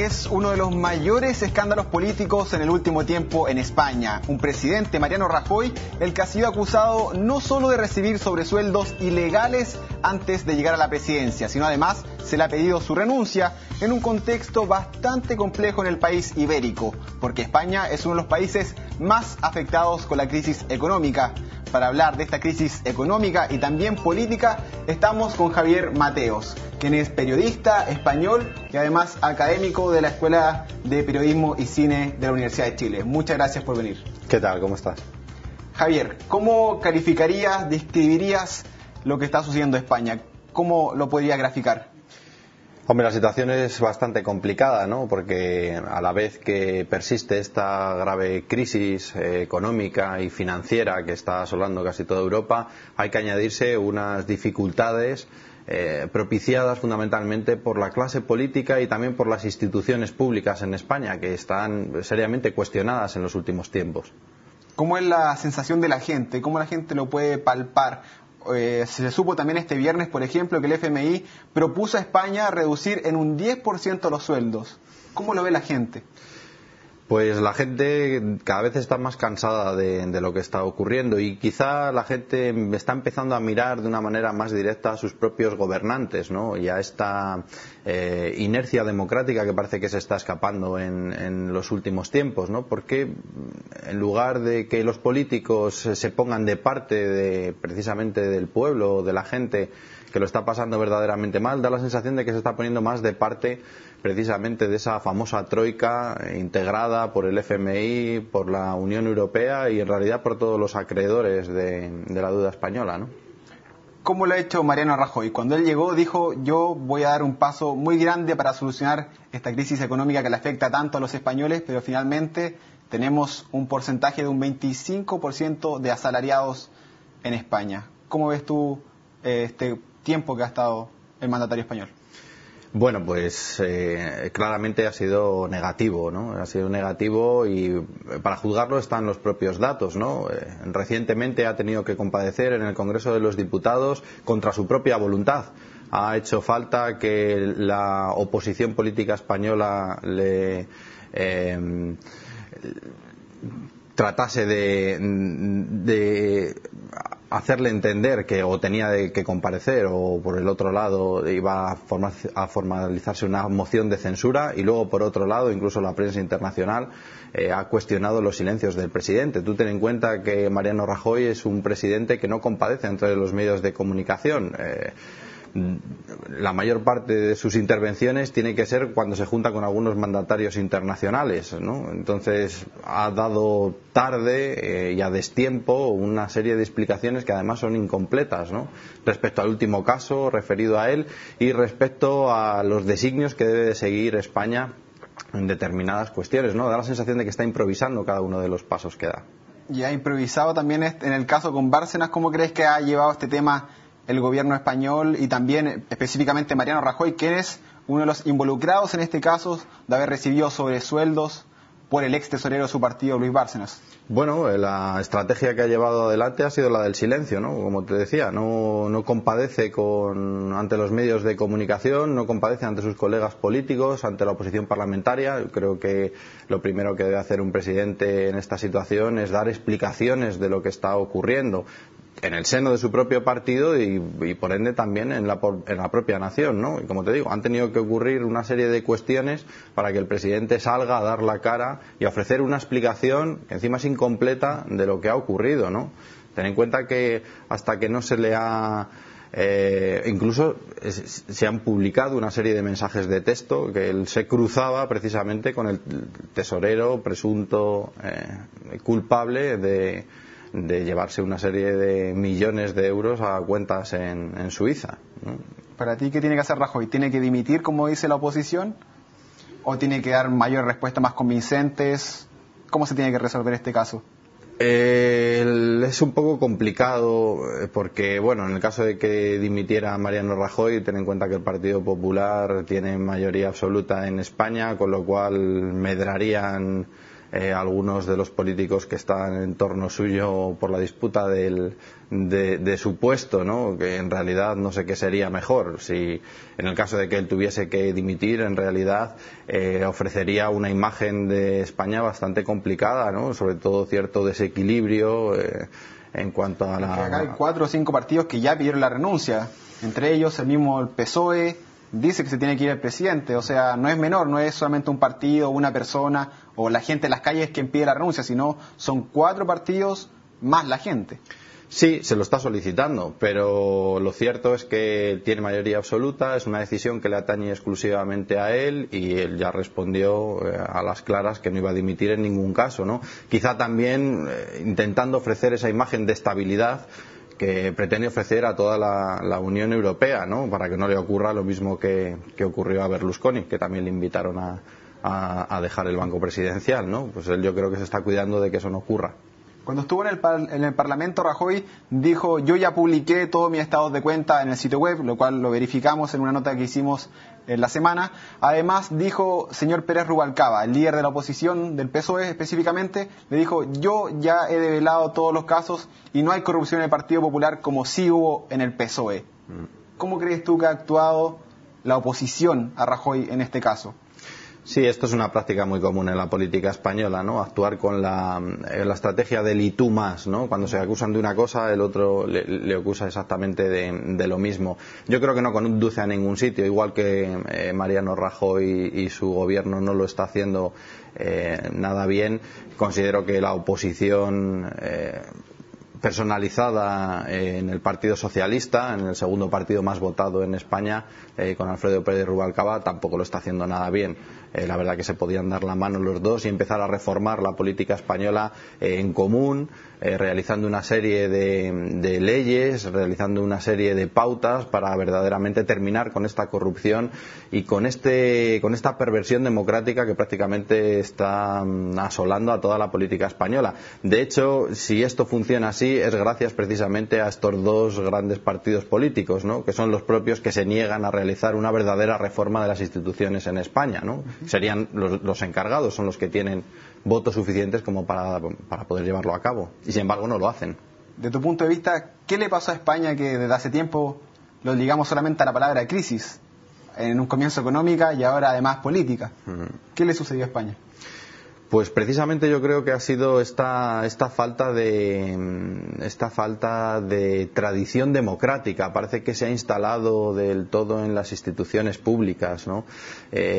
es uno de los mayores escándalos políticos en el último tiempo en España. Un presidente, Mariano Rajoy, el que ha sido acusado no solo de recibir sobresueldos ilegales antes de llegar a la presidencia, sino además se le ha pedido su renuncia en un contexto bastante complejo en el país ibérico, porque España es uno de los países más afectados con la crisis económica. Para hablar de esta crisis económica y también política, estamos con Javier Mateos, quien es periodista español y además académico de la Escuela de Periodismo y Cine de la Universidad de Chile. Muchas gracias por venir. ¿Qué tal? ¿Cómo estás? Javier, ¿cómo calificarías, describirías lo que está sucediendo en España? ¿Cómo lo podría graficar? Hombre, la situación es bastante complicada, ¿no? Porque a la vez que persiste esta grave crisis económica y financiera que está asolando casi toda Europa, hay que añadirse unas dificultades propiciadas fundamentalmente por la clase política y también por las instituciones públicas en España, que están seriamente cuestionadas en los últimos tiempos. ¿Cómo es la sensación de la gente? ¿Cómo la gente lo puede palpar? Se supo también este viernes, por ejemplo, que el FMI propuso a España reducir en un 10% los sueldos. ¿Cómo lo ve la gente? Pues la gente cada vez está más cansada de lo que está ocurriendo y quizá la gente está empezando a mirar de una manera más directa a sus propios gobernantes, ¿no? Y a esta inercia democrática que parece que se está escapando en los últimos tiempos, ¿no? Porque en lugar de que los políticos se pongan de parte precisamente del pueblo, de la gente que lo está pasando verdaderamente mal, da la sensación de que se está poniendo más de parte precisamente de esa famosa troika integrada por el FMI, por la Unión Europea y en realidad por todos los acreedores de la deuda española, ¿no? ¿Cómo lo ha hecho Mariano Rajoy? Cuando él llegó dijo: yo voy a dar un paso muy grande para solucionar esta crisis económica que le afecta tanto a los españoles, pero finalmente tenemos un porcentaje de un 25% de asalariados en España. ¿Cómo ves tú este tiempo que ha estado el mandatario español? Bueno, pues claramente ha sido negativo, ¿no? Ha sido negativo y para juzgarlo están los propios datos, ¿no? Recientemente ha tenido que comparecer en el Congreso de los Diputados contra su propia voluntad. Ha hecho falta que la oposición política española le tratase de hacerle entender que o tenía que comparecer o por el otro lado iba a formalizarse una moción de censura y luego por otro lado incluso la prensa internacional ha cuestionado los silencios del presidente. Tú ten en cuenta que Mariano Rajoy es un presidente que no compadece entre los medios de comunicación. La mayor parte de sus intervenciones tiene que ser cuando se junta con algunos mandatarios internacionales, ¿no? Entonces ha dado tarde y a destiempo una serie de explicaciones que además son incompletas, ¿no? Respecto al último caso referido a él y respecto a los designios que debe de seguir España en determinadas cuestiones, ¿no? Da la sensación de que está improvisando cada uno de los pasos que da. Y ha improvisado también en el caso con Bárcenas. ¿Cómo crees que ha llevado este tema el gobierno español y también específicamente Mariano Rajoy, quien es uno de los involucrados en este caso de haber recibido sobresueldos por el ex tesorero de su partido, Luis Bárcenas? Bueno, la estrategia que ha llevado adelante ha sido la del silencio, ¿no? Como te decía, no compadece ante los medios de comunicación, no compadece ante sus colegas políticos, ante la oposición parlamentaria. Yo creo que lo primero que debe hacer un presidente en esta situación es dar explicaciones de lo que está ocurriendo en el seno de su propio partido y por ende también en la propia nación, ¿no? Y como te digo, han tenido que ocurrir una serie de cuestiones para que el presidente salga a dar la cara y a ofrecer una explicación que encima es incompleta de lo que ha ocurrido, ¿no? Ten en cuenta que hasta que no se le ha incluso se han publicado una serie de mensajes de texto que él se cruzaba precisamente con el tesorero presunto culpable de llevarse una serie de millones de euros a cuentas en Suiza, ¿no? ¿Para ti qué tiene que hacer Rajoy? ¿Tiene que dimitir, como dice la oposición? ¿O tiene que dar mayor respuestas más convincentes? ¿Cómo se tiene que resolver este caso? Es un poco complicado porque, bueno, en el caso de que dimitiera Mariano Rajoy, ten en cuenta que el Partido Popular tiene mayoría absoluta en España, con lo cual medrarían algunos de los políticos que están en torno suyo por la disputa de su puesto, ¿no? Que en realidad no sé qué sería mejor. Si en el caso de que él tuviese que dimitir, en realidad ofrecería una imagen de España bastante complicada, ¿no? Sobre todo cierto desequilibrio en cuanto a la... Acá hay 4 o 5 partidos que ya pidieron la renuncia, entre ellos el mismo el PSOE dice que se tiene que ir el presidente, o sea, no es menor, no es solamente un partido, una persona o la gente en las calles quien pide la renuncia, sino son 4 partidos más la gente. Sí, se lo está solicitando, pero lo cierto es que tiene mayoría absoluta, es una decisión que le atañe exclusivamente a él y él ya respondió a las claras que no iba a dimitir en ningún caso, ¿no? Quizá también intentando ofrecer esa imagen de estabilidad que pretende ofrecer a toda la Unión Europea, ¿no? Para que no le ocurra lo mismo que ocurrió a Berlusconi, que también le invitaron a dejar el banco presidencial, ¿no? Pues él yo creo que se está cuidando de que eso no ocurra. Cuando estuvo en el Parlamento, Rajoy dijo: yo ya publiqué todos mis estados de cuenta en el sitio web, lo cual lo verificamos en una nota que hicimos en la semana. Además dijo señor Pérez Rubalcaba, el líder de la oposición del PSOE específicamente, le dijo: yo ya he develado todos los casos y no hay corrupción en el Partido Popular como sí hubo en el PSOE. ¿Cómo crees tú que ha actuado la oposición a Rajoy en este caso? Sí, esto es una práctica muy común en la política española, ¿no? Actuar con la estrategia del y tú más, ¿no? Cuando se acusan de una cosa, el otro le acusa exactamente de lo mismo. Yo creo que no conduce a ningún sitio, igual que Mariano Rajoy y su gobierno no lo está haciendo nada bien. Considero que la oposición personalizada en el Partido Socialista, en el segundo partido más votado en España, con Alfredo Pérez Rubalcaba, tampoco lo está haciendo nada bien. La verdad que se podían dar la mano los dos y empezar a reformar la política española en común, realizando una serie de leyes, realizando una serie de pautas para verdaderamente terminar con esta corrupción y con esta perversión democrática que prácticamente está asolando a toda la política española. De hecho, si esto funciona así, es gracias precisamente a estos dos grandes partidos políticos, ¿no? Que son los propios que se niegan a realizar una verdadera reforma de las instituciones en España, ¿no? Serían los encargados, son los que tienen votos suficientes como para poder llevarlo a cabo, y sin embargo no lo hacen. De tu punto de vista, ¿qué le pasó a España que desde hace tiempo lo ligamos solamente a la palabra crisis, en un comienzo económica y ahora además política? ¿Qué le sucedió a España? Pues precisamente yo creo que ha sido esta falta de tradición democrática. Parece que se ha instalado del todo en las instituciones públicas, ¿no?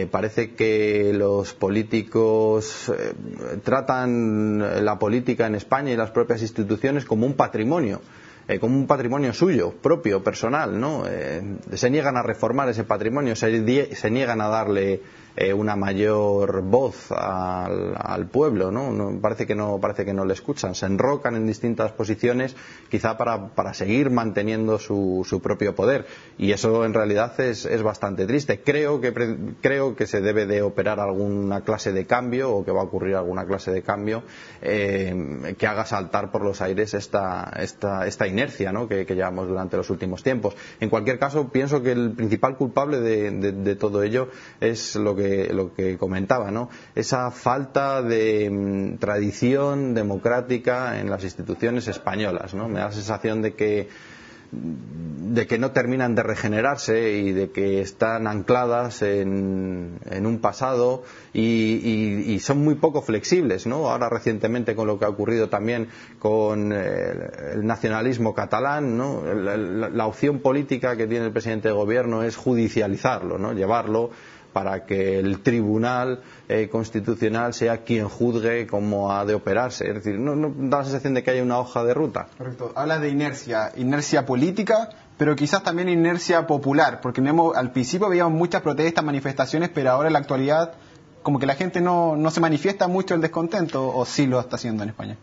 Parece que los políticos tratan la política en España y las propias instituciones como un patrimonio suyo, propio, personal, ¿no? Se niegan a reformar ese patrimonio, se niegan a darle una mayor voz al pueblo, ¿no? Parece que no le escuchan, se enrocan en distintas posiciones, quizá para seguir manteniendo su propio poder, y eso en realidad es bastante triste. Creo que se debe de operar alguna clase de cambio, o que va a ocurrir alguna clase de cambio que haga saltar por los aires esta inercia, ¿no? que llevamos durante los últimos tiempos. En cualquier caso, pienso que el principal culpable de todo ello es lo que comentaba, ¿no? Esa falta de tradición democrática en las instituciones españolas, ¿no? Me da la sensación de que no terminan de regenerarse y de que están ancladas en un pasado y son muy poco flexibles, ¿no? Ahora recientemente con lo que ha ocurrido también con el nacionalismo catalán, ¿no? La opción política que tiene el presidente de gobierno es judicializarlo, ¿no? Llevarlo para que el Tribunal Constitucional sea quien juzgue cómo ha de operarse. Es decir, no da la sensación de que haya una hoja de ruta. Correcto. Hablas de inercia política, pero quizás también inercia popular, porque al principio veíamos muchas protestas, manifestaciones, pero ahora en la actualidad como que la gente no se manifiesta mucho el descontento, ¿o sí lo está haciendo en España?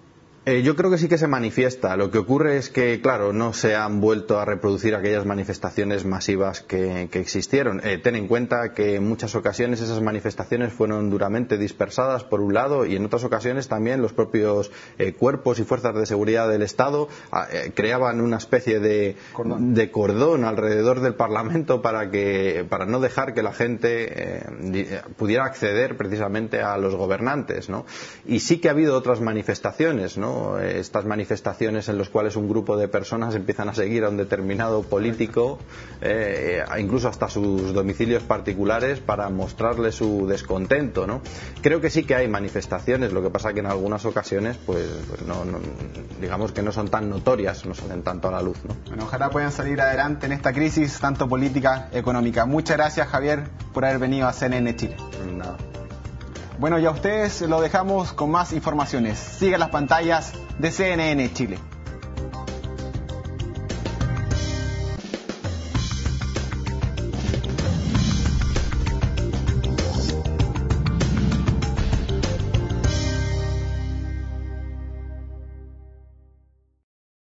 Yo creo que sí que se manifiesta. Lo que ocurre es que, claro, no se han vuelto a reproducir aquellas manifestaciones masivas que existieron. Ten en cuenta que en muchas ocasiones esas manifestaciones fueron duramente dispersadas, por un lado, y en otras ocasiones también los propios cuerpos y fuerzas de seguridad del Estado creaban una especie de cordón alrededor del Parlamento para no dejar que la gente pudiera acceder precisamente a los gobernantes, ¿no? Y sí que ha habido otras manifestaciones, ¿no? Estas manifestaciones en las cuales un grupo de personas empiezan a seguir a un determinado político, incluso hasta sus domicilios particulares, para mostrarle su descontento, ¿no? Creo que sí que hay manifestaciones, lo que pasa que en algunas ocasiones pues no, digamos que no son tan notorias, no salen tanto a la luz, ¿no? Bueno, ojalá puedan salir adelante en esta crisis, tanto política, económica. Muchas gracias, Javier, por haber venido a CNN Chile. Nada. Bueno, y a ustedes lo dejamos con más informaciones. Sigan las pantallas de CNN Chile.